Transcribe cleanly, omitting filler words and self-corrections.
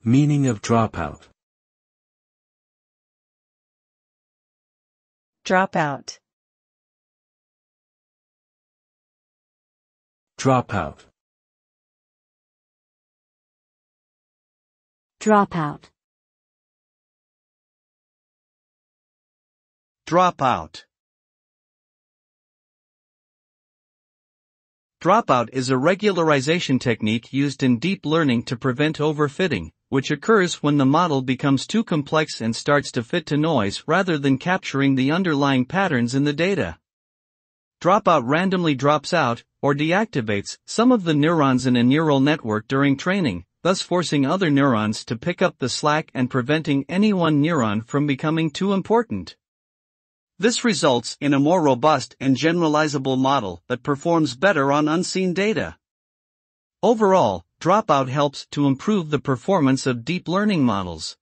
Meaning of dropout. Dropout. Dropout. Dropout. Dropout. Dropout is a regularization technique used in deep learning to prevent overfitting, which occurs when the model becomes too complex and starts to fit to noise rather than capturing the underlying patterns in the data. Dropout randomly drops out, or deactivates, some of the neurons in a neural network during training, thus forcing other neurons to pick up the slack and preventing any one neuron from becoming too important. This results in a more robust and generalizable model that performs better on unseen data. Overall, dropout helps to improve the performance of deep learning models.